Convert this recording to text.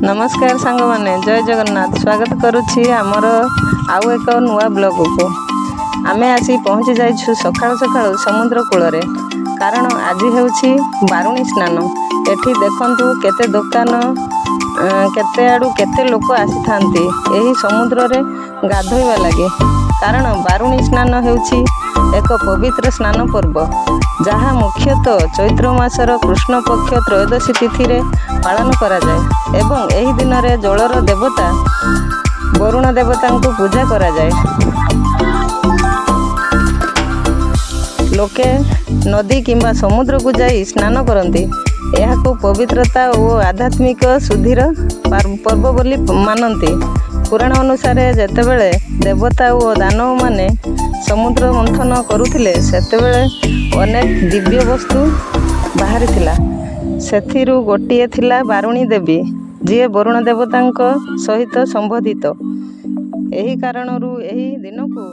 नमस्कार सांग माने जय जगन्नाथ स्वागत करुछि आमर आउ एक नुआ ब्लॉग को आमे आसी पहुँची जाइछु सकाळु सकाळु समुद्र कूल कारण आज हेउछि बारुणी स्नान। एठी देखंतु केते दुकान केते आडू केते लोक आसी थांती एही समुद्र रे गाधोइबा लागे। कारण बारुणी स्नान हेउछि एक पवित्र स्नान पर्व जहाँ मुख्यतः चैत्र मासर कृष्ण पक्ष त्रयोदशी तिथि रे पालन करा जाए एवं एही दिन रे जलर देवता वरुण देवता को पूजा करा जाए। लोके नदी किंबा समुद्र को जाई स्नान करती यह पवित्रता और आध्यात्मिक शुद्धिर पर्व बोली मानती। पुराण अनुसार जेतेबेले देवता और दानव माने समुद्र मंथन करुथिले सेतेबेले अनेक दिव्य वस्तु बाहरी थिला। सेथिरु गोटिए थिला बारुणी देवी जी वरुण देवता सहित संबोधित। एही कारणरू एही दिन को